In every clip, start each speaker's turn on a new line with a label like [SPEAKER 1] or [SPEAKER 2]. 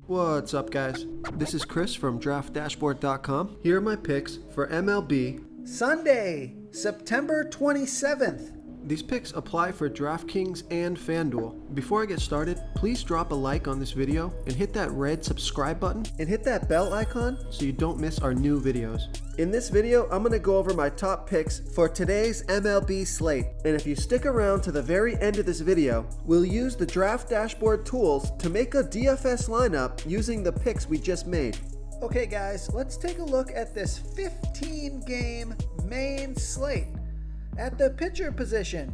[SPEAKER 1] What's up, guys? This is Chris from DraftDashboard.com. Here are my picks for MLB
[SPEAKER 2] Sunday, September 27th.
[SPEAKER 1] These picks apply for DraftKings and FanDuel. Before I get started, please drop a like on this video and hit that red subscribe button and hit that bell icon so you don't miss our new videos. In this video, I'm going to go over my top picks for today's MLB slate. And if you stick around to the very end of this video, we'll use the Draft Dashboard tools to make a DFS lineup using the picks we just made.
[SPEAKER 2] Okay guys, let's take a look at this 15-game main slate. At the pitcher position,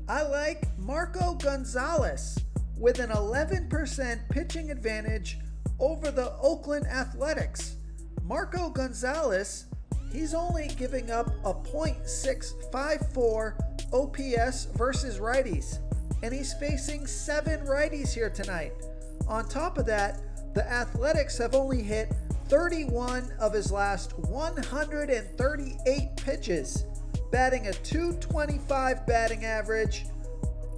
[SPEAKER 2] I like Marco Gonzalez with an 11% pitching advantage over the Oakland Athletics. Marco Gonzalez, he's only giving up a .654 OPS versus righties, and he's facing 7 righties here tonight. On top of that, the Athletics have only hit 31 of his last 138 pitches, batting a .225 batting average.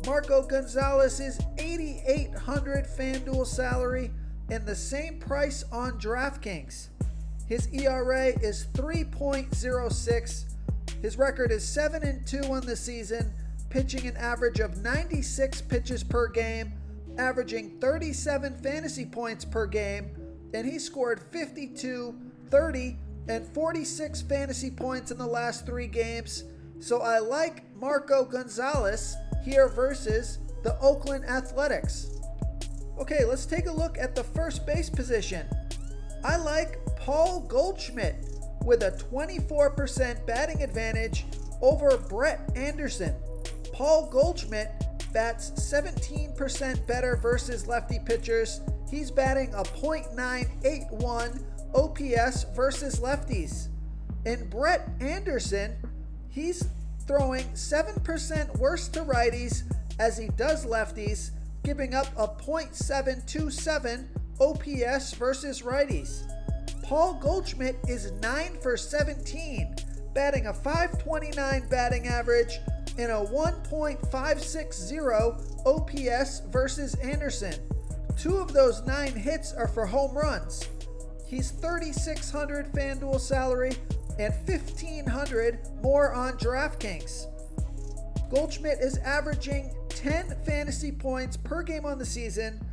[SPEAKER 2] Marco Gonzalez is $8,800 FanDuel salary and the same price on DraftKings. His ERA is 3.06. His record is 7-2 on the season, pitching an average of 96 pitches per game, averaging 37 fantasy points per game, and he scored 52, 30, and 46 fantasy points in the last 3 games. So I like Marco Gonzalez here versus the Oakland Athletics. Okay, let's take a look at the first base position. I like Paul Goldschmidt with a 24% batting advantage over Brett Anderson. Paul Goldschmidt bats 17% better versus lefty pitchers. He's batting a .981 OPS versus lefties. And Brett Anderson, he's throwing 7% worse to righties as he does lefties, giving up a .727 OPS versus righties. Paul Goldschmidt is 9 for 17, batting a .529 batting average and a 1.560 OPS versus Anderson. 2 of those 9 hits are for home runs. He's $3,600 FanDuel salary and $1,500 more on DraftKings. Goldschmidt is averaging 10 fantasy points per game on the season.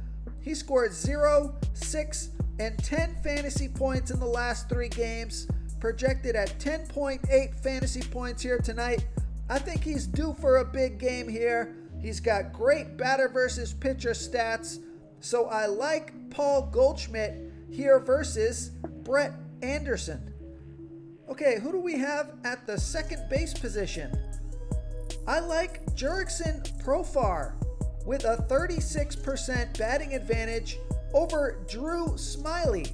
[SPEAKER 2] He scored 0, 6, and 10 fantasy points in the last 3 games, projected at 10.8 fantasy points here tonight. I think he's due for a big game here. He's got great batter versus pitcher stats, so I like Paul Goldschmidt here versus Brett Anderson. Okay, who do we have at the second base position? I like Jurickson Profar with a 36% batting advantage over Drew Smyly.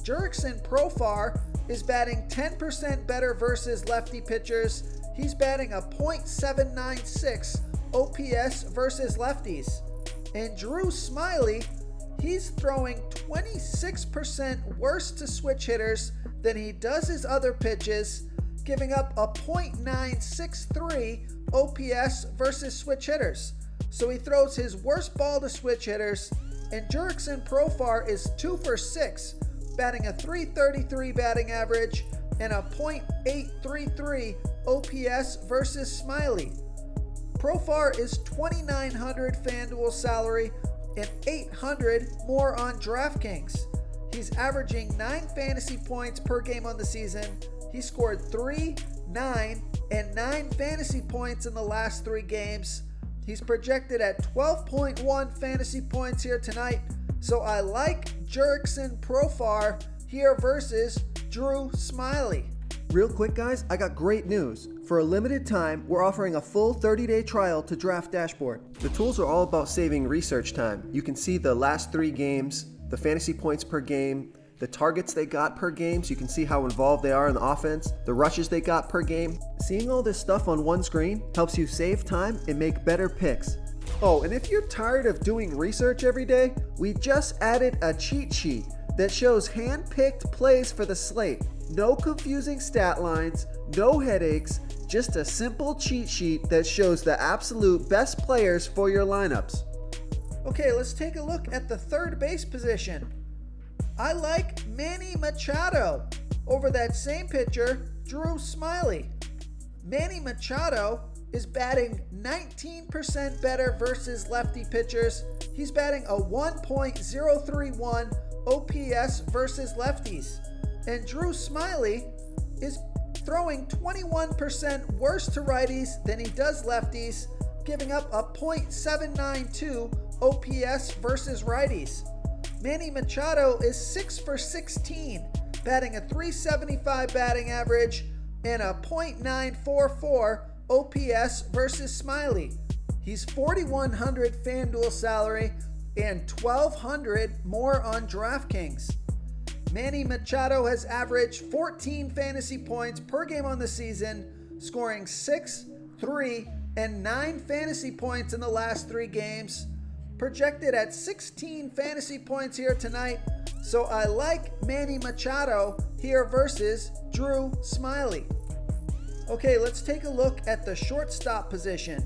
[SPEAKER 2] Jurickson Profar is batting 10% better versus lefty pitchers. He's batting a .796 OPS versus lefties. And Drew Smyly, he's throwing 26% worse to switch hitters than he does his other pitches, giving up a .963 OPS versus switch hitters. So he throws his worst ball to switch hitters, and Jurickson Profar is 2 for 6, batting a .333 batting average and a .833 OPS versus Smyly. Profar is $2,900 FanDuel salary and $800 more on DraftKings. He's averaging 9 fantasy points per game on the season. He scored 3, 9, and 9 fantasy points in the last 3 games. He's projected at 12.1 fantasy points here tonight. So I like Jurickson Profar here versus Drew Smyly.
[SPEAKER 1] Real quick, guys, I got great news. For a limited time, we're offering a full 30-day trial to Draft Dashboard. The tools are all about saving research time. You can see the last 3 games, the fantasy points per game, the targets they got per game, so you can see how involved they are in the offense, the rushes they got per game. Seeing all this stuff on one screen helps you save time and make better picks. Oh, and if you're tired of doing research every day, we just added a cheat sheet that shows hand-picked plays for the slate. No confusing stat lines, no headaches, just a simple cheat sheet that shows the absolute best players for your lineups.
[SPEAKER 2] Okay, let's take a look at the third base position. I like Manny Machado over that same pitcher, Drew Smyly. Manny Machado is batting 19% better versus lefty pitchers. He's batting a 1.031 OPS versus lefties. And Drew Smyly is throwing 21% worse to righties than he does lefties, giving up a .792 OPS versus righties. Manny Machado is 6 for 16, batting a .375 batting average and a .944 OPS versus Smyly. He's $4,100 FanDuel salary and $1,200 more on DraftKings. Manny Machado has averaged 14 fantasy points per game on the season, scoring 6, 3, and 9 fantasy points in the last 3 games. Projected at 16 fantasy points here tonight, so I like Manny Machado here versus Drew Smyly. Okay, let's take a look at the shortstop position.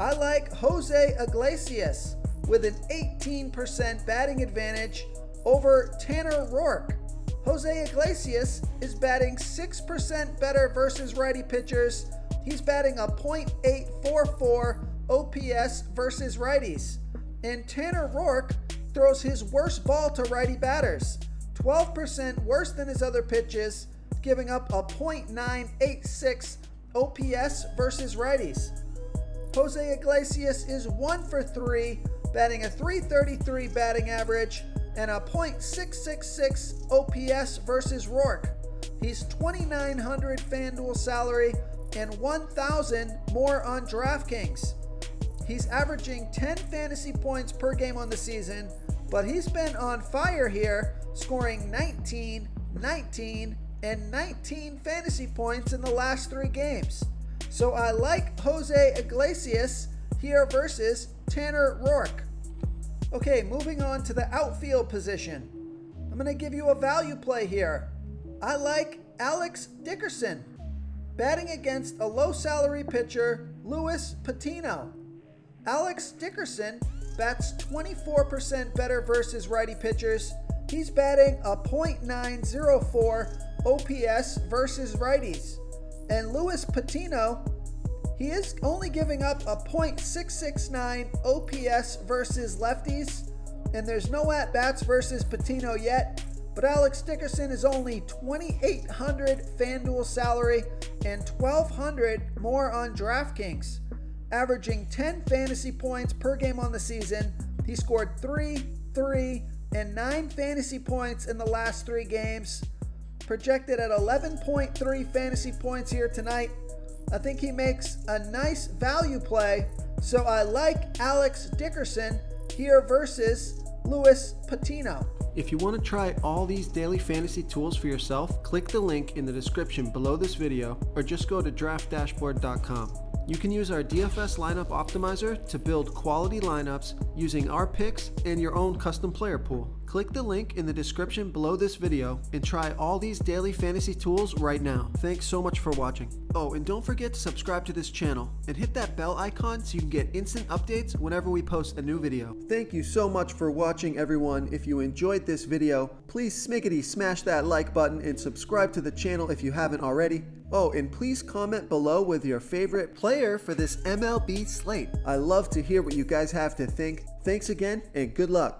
[SPEAKER 2] I like Jose Iglesias with an 18% batting advantage over Tanner Roark. Jose Iglesias is batting 6% better versus righty pitchers. He's batting a .844 OPS versus righties. And Tanner Roark throws his worst ball to righty batters, 12% worse than his other pitches, giving up a .986 OPS versus righties. Jose Iglesias is 1 for 3, batting a .333 batting average and a .666 OPS versus Roark. He's $2,900 FanDuel salary and $1,000 more on DraftKings. He's averaging 10 fantasy points per game on the season, but he's been on fire here, scoring 19, 19, and 19 fantasy points in the last 3 games. So I like Jose Iglesias here versus Tanner Roark. Okay, moving on to the outfield position. I'm going to give you a value play here. I like Alex Dickerson, batting against a low salary pitcher, Luis Patino. Alex Dickerson bats 24% better versus righty pitchers. He's batting a .904 OPS versus righties. And Luis Patino, he is only giving up a .669 OPS versus lefties. And there's no at-bats versus Patino yet. But Alex Dickerson is only $2,800 FanDuel salary and $1,200 more on DraftKings. Averaging 10 fantasy points per game on the season. He scored 3, 3, and 9 fantasy points in the last 3 games. Projected at 11.3 fantasy points here tonight. I think he makes a nice value play, so I like Alex Dickerson here versus Luis Patino.
[SPEAKER 1] If you want to try all these daily fantasy tools for yourself, click the link in the description below this video or just go to draftdashboard.com. You can use our DFS lineup optimizer to build quality lineups using our picks and your own custom player pool. Click the link in the description below this video and try all these daily fantasy tools right now. Thanks so much for watching. Oh, and don't forget to subscribe to this channel and hit that bell icon so you can get instant updates whenever we post a new video. Thank you so much for watching, everyone. If you enjoyed this video, please smiggity smash that like button and subscribe to the channel if you haven't already. Oh, and please comment below with your favorite player for this MLB slate. I love to hear what you guys have to think. Thanks again and good luck.